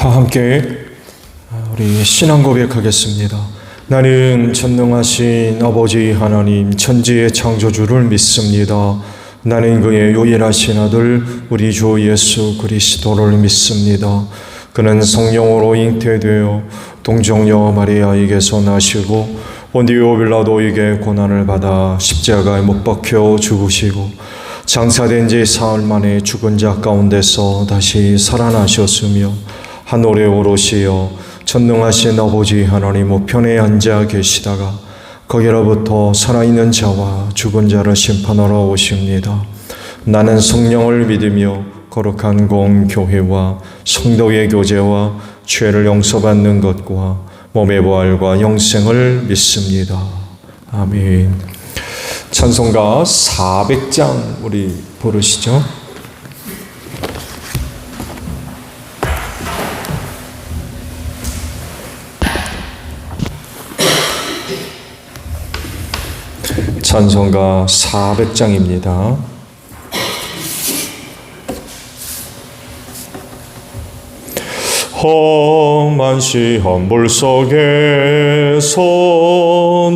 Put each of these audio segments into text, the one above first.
다 함께 우리 신앙 고백하겠습니다. 나는 전능하신 아버지 하나님 천지의 창조주를 믿습니다. 나는 그의 유일하신 아들 우리 주 예수 그리스도를 믿습니다. 그는 성령으로 잉태되어 동정녀 마리아에게서 나시고 본디오 빌라도에게 고난을 받아 십자가에 못 박혀 죽으시고 장사된 지 사흘 만에 죽은 자 가운데서 다시 살아나셨으며 하늘에 오르시어 전능하신 아버지 하나님 우편에 앉아 계시다가 거기로부터 살아있는 자와 죽은 자를 심판하러 오십니다. 나는 성령을 믿으며 거룩한 공교회와 성도의 교제와 죄를 용서받는 것과 몸의 부활과 영생을 믿습니다. 아멘. 찬송가 400장 우리 부르시죠. 찬송가 400장입니다. 험한 시험 불 속에서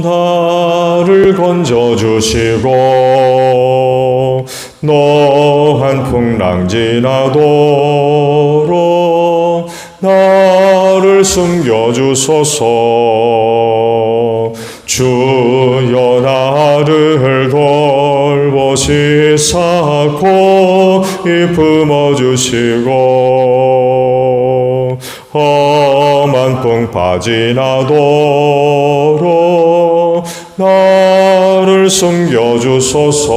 나를 건져주시고 노한 풍랑 지나도록 나를 숨겨주소서. 주여 나를 돌보시사 고이 품어주시고 험한 풍파 지나도록 나를 숨겨주소서.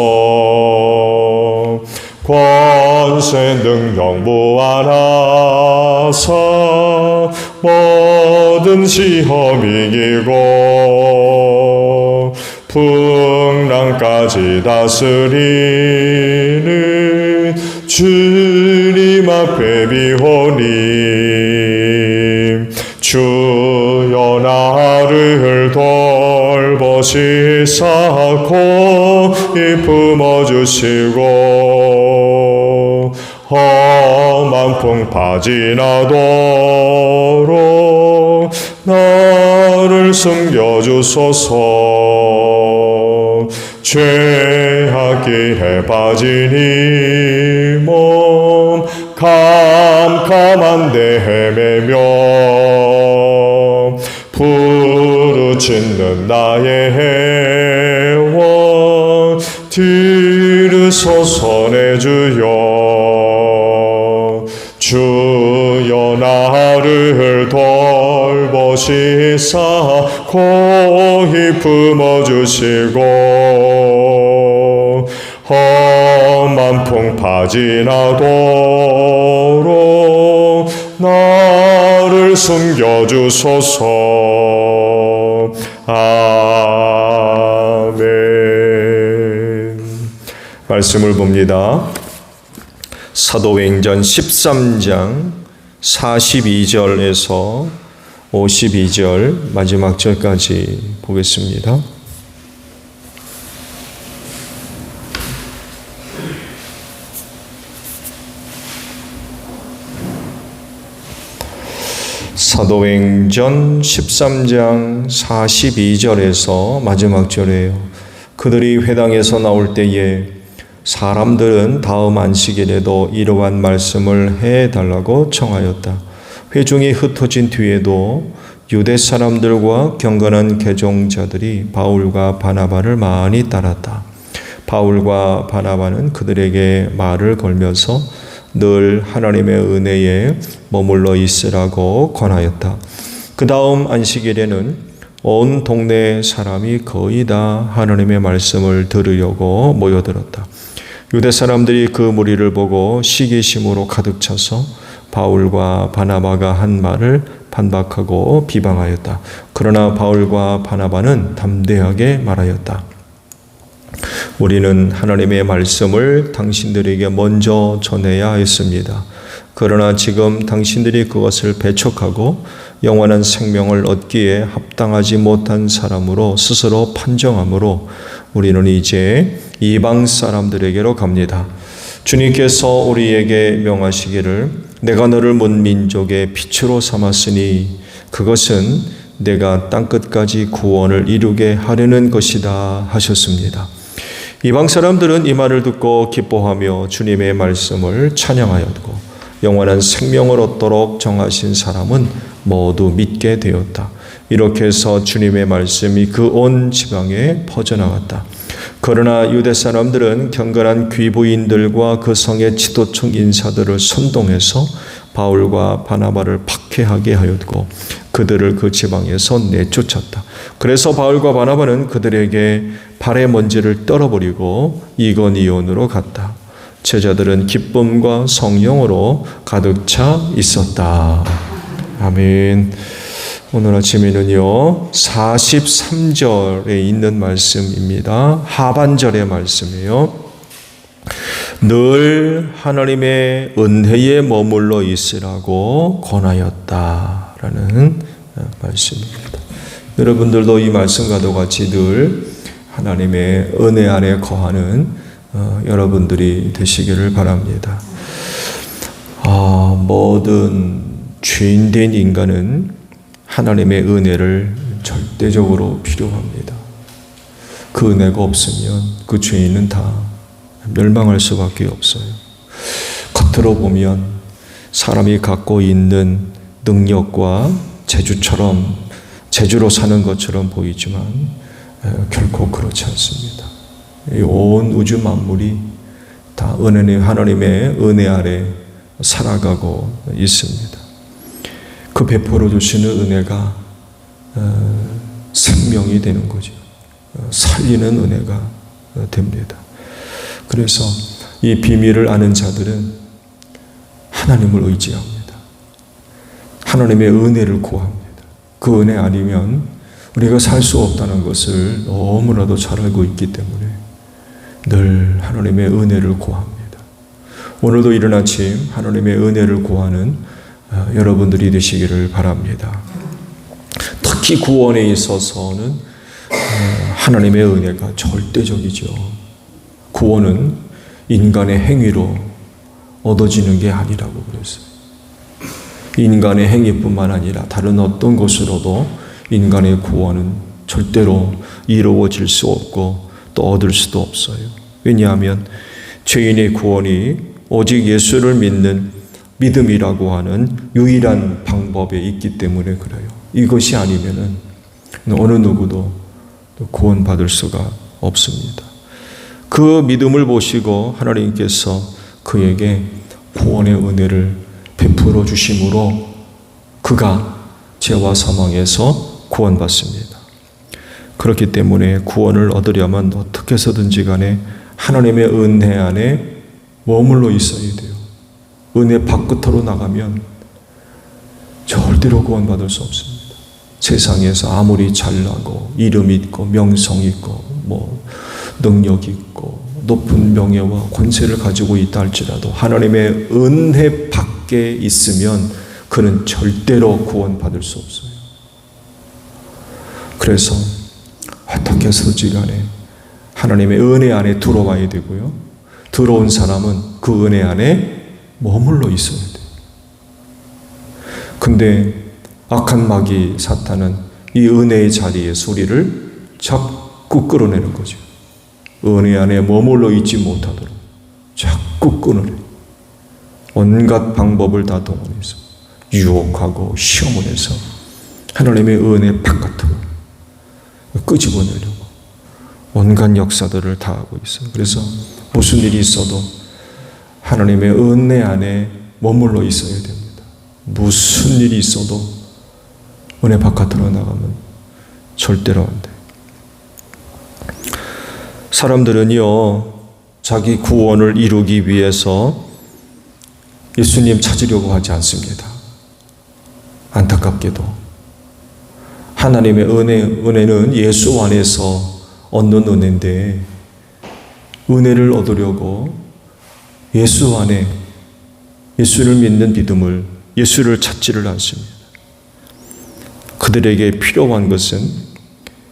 권세 능력 무한하사 모든 시험 이기고 풍랑까지 다스리는 주님 앞에 비오니 주여 나를 돌보시사 고이 품어주시고 험한 풍파 지나도록 나를 숨겨주소서. 죄악기에 빠진 이 몸 캄캄한데 헤매며 부르짖는 나의 애원 들으소서 내 주여. 주여 나를 돌보시사 고이 품어주시고 험한 풍파 지나도록 나를 숨겨주소서. 아멘. 말씀을 봅니다. 사도행전 13장 42절에서 52절 마지막 절까지 보겠습니다. 사도행전 13장 42절에서 마지막 절이에요. 그들이 회당에서 나올 때에 사람들은 다음 안식일에도 이러한 말씀을 해달라고 청하였다. 회중이 흩어진 뒤에도 유대 사람들과 경건한 개종자들이 바울과 바나바를 많이 따랐다. 바울과 바나바는 그들에게 말을 걸면서 늘 하나님의 은혜에 머물러 있으라고 권하였다. 그 다음 안식일에는 온 동네 사람이 거의 다 하나님의 말씀을 들으려고 모여들었다. 유대 사람들이 그 무리를 보고 시기심으로 가득 차서 바울과 바나바가 한 말을 반박하고 비방하였다. 그러나 바울과 바나바는 담대하게 말하였다. 우리는 하나님의 말씀을 당신들에게 먼저 전해야 했습니다. 그러나 지금 당신들이 그것을 배척하고 영원한 생명을 얻기에 합당하지 못한 사람으로 스스로 판정함으로 우리는 이제 이방 사람들에게로 갑니다. 주님께서 우리에게 명하시기를 내가 너를 문 민족의 빛으로 삼았으니 그것은 내가 땅끝까지 구원을 이루게 하려는 것이다 하셨습니다. 이방 사람들은 이 말을 듣고 기뻐하며 주님의 말씀을 찬양하였고 영원한 생명을 얻도록 정하신 사람은 모두 믿게 되었다. 이렇게 해서 주님의 말씀이 그 온 지방에 퍼져나갔다. 그러나 유대 사람들은 경건한 귀부인들과 그 성의 지도층 인사들을 선동해서 바울과 바나바를 박해하게 하였고 그들을 그 지방에서 내쫓았다. 그래서 바울과 바나바는 그들에게 발의 먼지를 떨어버리고 이고니온으로 갔다. 제자들은 기쁨과 성령으로 가득 차 있었다. 아멘. 오늘 아침에는요 43절에 있는 말씀입니다. 하반절의 말씀이에요. 늘 하나님의 은혜에 머물러 있으라고 권하였다라는 말씀입니다. 여러분들도 이 말씀과도 같이 늘 하나님의 은혜 안에 거하는 여러분들이 되시기를 바랍니다. 모든 죄인된 인간은 하나님의 은혜를 절대적으로 필요합니다. 그 은혜가 없으면 그 죄인은 다 멸망할 수밖에 없어요. 겉으로 보면 사람이 갖고 있는 능력과 재주로 사는 것처럼 보이지만 결코 그렇지 않습니다. 온 우주 만물이 다 하나님의 은혜 아래 살아가고 있습니다. 그 베풀어 주시는 은혜가 생명이 되는 거죠. 살리는 은혜가 됩니다. 그래서 이 비밀을 아는 자들은 하나님을 의지합니다. 하나님의 은혜를 구합니다. 그 은혜 아니면 우리가 살 수 없다는 것을 너무나도 잘 알고 있기 때문에 늘 하나님의 은혜를 구합니다. 오늘도 이른 아침 하나님의 은혜를 구하는 여러분들이 되시기를 바랍니다. 특히 구원에 있어서는 하나님의 은혜가 절대적이죠. 구원은 인간의 행위로 얻어지는 게 아니라고 그랬어요. 인간의 행위뿐만 아니라 다른 어떤 것으로도 인간의 구원은 절대로 이루어질 수 없고 또 얻을 수도 없어요. 왜냐하면 죄인의 구원이 오직 예수를 믿는 믿음이라고 하는 유일한 방법에 있기 때문에 그래요. 이것이 아니면은 어느 누구도 구원받을 수가 없습니다. 그 믿음을 보시고 하나님께서 그에게 구원의 은혜를 베풀어 주심으로 그가 죄와 사망에서 구원받습니다. 그렇기 때문에 구원을 얻으려면 어떻게 해서든지 간에 하나님의 은혜 안에 머물러 있어야 돼요. 은혜 밖으로 나가면 절대로 구원받을 수 없습니다. 세상에서 아무리 잘나고 이름 있고 명성 있고 능력 있고 높은 명예와 권세를 가지고 있다 할지라도 하나님의 은혜 밖에 있으면 그는 절대로 구원받을 수 없어요. 그래서 어떻게 해서든지 간에 하나님의 은혜 안에 들어와야 되고요. 들어온 사람은 그 은혜 안에 머물러 있어야 돼요. 근데 악한 마귀 사탄은 이 은혜의 자리에서 우리를 자꾸 끌어내는 거죠. 은혜 안에 머물러 있지 못하도록 자꾸 끌어내요. 온갖 방법을 다 동원해서 유혹하고 시험을 해서 하나님의 은혜 바깥으로 끄집어내려고 온갖 역사들을 다 하고 있어요. 그래서 무슨 일이 있어도 하나님의 은혜 안에 머물러 있어야 됩니다. 무슨 일이 있어도 은혜 바깥으로 나가면 절대로 안 돼요. 사람들은요, 자기 구원을 이루기 위해서 예수님 찾으려고 하지 않습니다. 안타깝게도 하나님의 은혜는 예수 안에서 얻는 은혜인데 은혜를 얻으려고 예수 안에 예수를 믿는 믿음을, 예수를 찾지를 않습니다. 그들에게 필요한 것은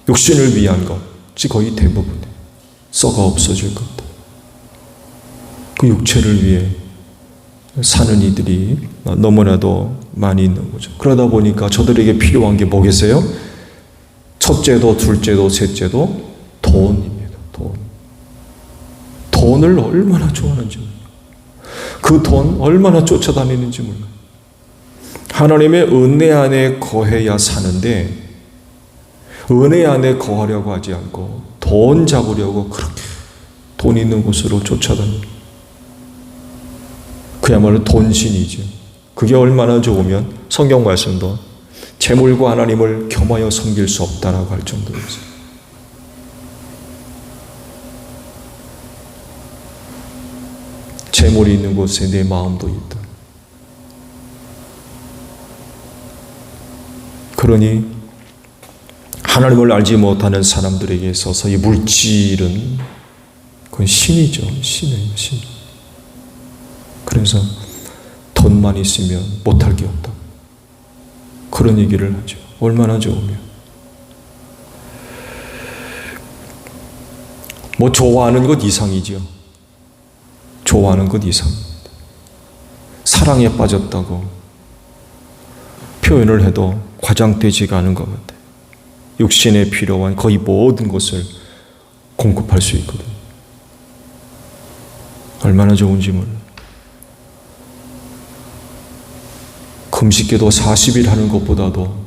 육신을 위한 것이 거의 대부분 썩어 없어질 것. 그 육체를 위해 사는 이들이 너무나도 많이 있는 거죠. 그러다 보니까 저들에게 필요한 게 뭐겠어요? 첫째도 둘째도 셋째도 돈입니다. 돈을 얼마나 좋아하는지 몰라요. 그 돈 얼마나 쫓아다니는지 몰라요. 하나님의 은혜 안에 거해야 사는데 은혜 안에 거하려고 하지 않고 돈 잡으려고 그렇게 돈 있는 곳으로 쫓아다닙니다. 그야말로 돈신이죠. 그게 얼마나 좋으면 성경 말씀도 재물과 하나님을 겸하여 섬길 수 없다라고 할 정도였어요. 재물이 있는 곳에 내 마음도 있다. 그러니 하나님을 알지 못하는 사람들에게 있어서 이 물질은 그건 신이죠. 신이에요. 신. 그래서 돈만 있으면 못할 게 없다. 그런 얘기를 하죠. 얼마나 좋으면. 뭐 좋아하는 것 이상이죠. 좋아하는 것 이상입니다. 사랑에 빠졌다고 표현을 해도 과장되지가 않은 것 같아요. 육신에 필요한 거의 모든 것을 공급할 수 있거든요. 얼마나 좋은지 몰라요. 금식기도 40일 하는 것보다도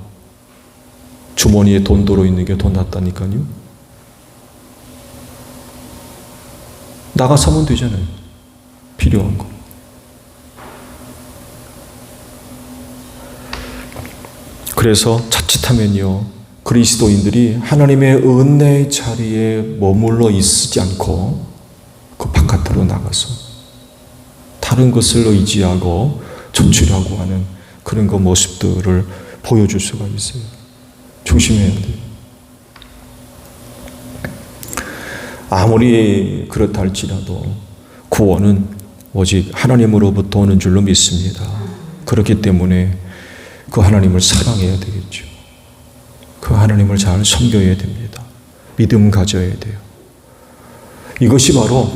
주머니에 돈 들어있는 게 더 낫다니까요. 나가 사면 되잖아요. 필요한 거. 그래서 자칫하면요, 그리스도인들이 하나님의 은혜의 자리에 머물러 있지 않고 그 바깥으로 나가서 다른 것을 의지하고 쫓으려고 하는 그런 그 모습들을 보여줄 수가 있어요. 조심해야 돼요. 아무리 그렇다 할지라도 구원은 오직 하나님으로부터 오는 줄로 믿습니다. 그렇기 때문에 그 하나님을 사랑해야 되겠죠. 그 하나님을 잘 섬겨야 됩니다. 믿음 가져야 돼요. 이것이 바로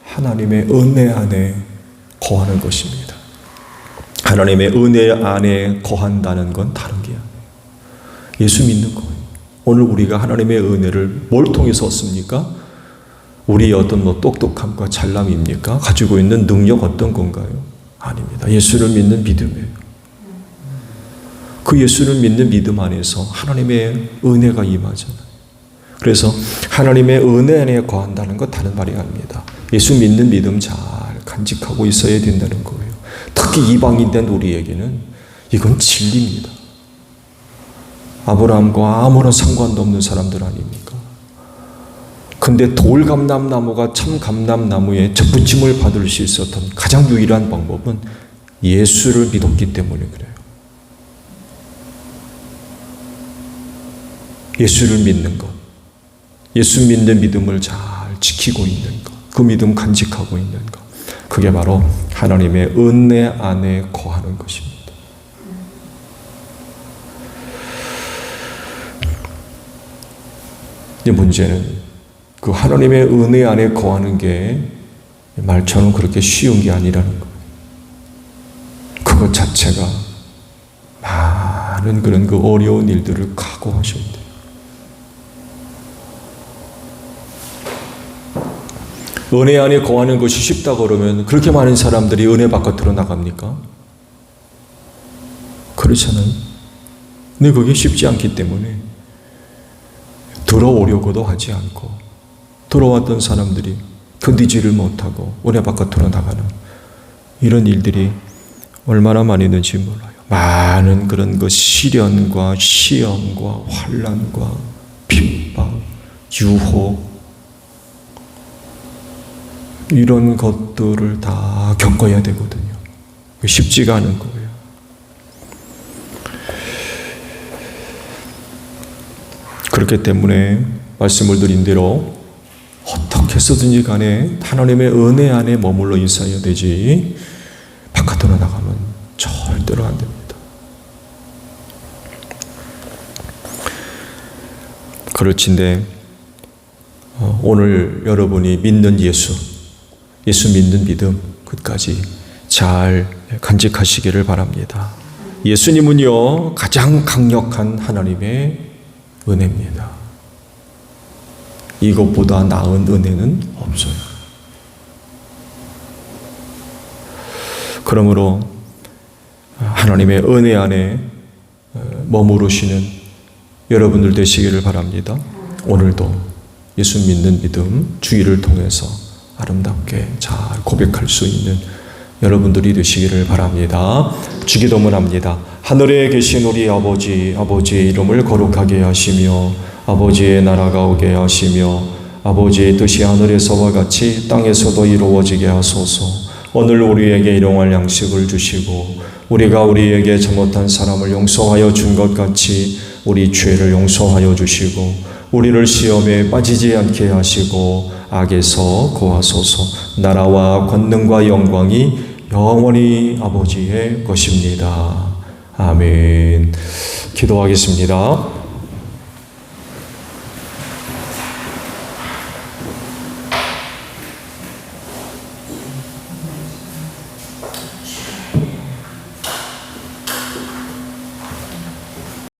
하나님의 은혜 안에 거하는 것입니다. 하나님의 은혜 안에 거한다는 건 다른 게 아니에요. 예수 믿는 거예요. 오늘 우리가 하나님의 은혜를 뭘 통해서 얻습니까? 우리의 어떤 똑똑함과 잘남입니까? 가지고 있는 능력 어떤 건가요? 아닙니다. 예수를 믿는 믿음이에요. 그 예수를 믿는 믿음 안에서 하나님의 은혜가 임하잖아요. 그래서 하나님의 은혜 안에 거한다는 것 다른 말이 아닙니다. 예수 믿는 믿음 잘 간직하고 있어야 된다는 거예요. 특히 이방인 된 우리에게는 이건 진리입니다. 아브라함과 아무런 상관도 없는 사람들 아닙니까? 근데 돌감람나무가 참 감람나무에 접붙임을 받을 수 있었던 가장 유일한 방법은 예수를 믿었기 때문에 그래요. 예수를 믿는 것, 예수 믿는 믿음을 잘 지키고 있는 것, 그 믿음 간직하고 있는 것, 그게 바로 하나님의 은혜 안에 거하는 것입니다. 이 문제는 그 하나님의 은혜 안에 거하는 게 말처럼 그렇게 쉬운 게 아니라는 거예요. 그것 자체가 많은 그런 그 어려운 일들을 각오하셔야 돼요. 은혜 안에 거하는 것이 쉽다 그러면 그렇게 많은 사람들이 은혜 바깥으로 나갑니까? 그렇잖아요. 근데 그게 쉽지 않기 때문에 들어오려고도 하지 않고 들어왔던 사람들이 견디지를 못하고 은혜 바깥으로 나가는 이런 일들이 얼마나 많이 있는지 몰라요. 많은 그런 그 시련과 시험과 환난과 핍박, 유혹 이런 것들을 다 겪어야 되거든요. 쉽지가 않은 거예요. 그렇기 때문에 말씀을 드린 대로 어떻게 해서든지 간에 하나님의 은혜 안에 머물러 있어야 되지 바깥으로 나가면 절대로 안 됩니다. 그렇진데 오늘 여러분이 믿는 예수 믿는 믿음 끝까지 잘 간직하시기를 바랍니다. 예수님은요, 가장 강력한 하나님의 은혜입니다. 이것보다 나은 은혜는 없어요. 그러므로 하나님의 은혜 안에 머무르시는 여러분들 되시기를 바랍니다. 오늘도 예수 믿는 믿음 주의를 통해서 아름답게 잘 고백할 수 있는 여러분들이 되시기를 바랍니다. 주기도문 합니다. 하늘에 계신 우리 아버지의 이름을 거룩하게 하시며 아버지의 나라가 오게 하시며 아버지의 뜻이 하늘에서와 같이 땅에서도 이루어지게 하소서. 오늘 우리에게 일용할 양식을 주시고 우리가 우리에게 잘못한 사람을 용서하여 준 것 같이 우리 죄를 용서하여 주시고 우리를 시험에 빠지지 않게 하시고 악에서 구하소서. 나라와 권능과 영광이 영원히 아버지의 것입니다. 아멘. 기도하겠습니다.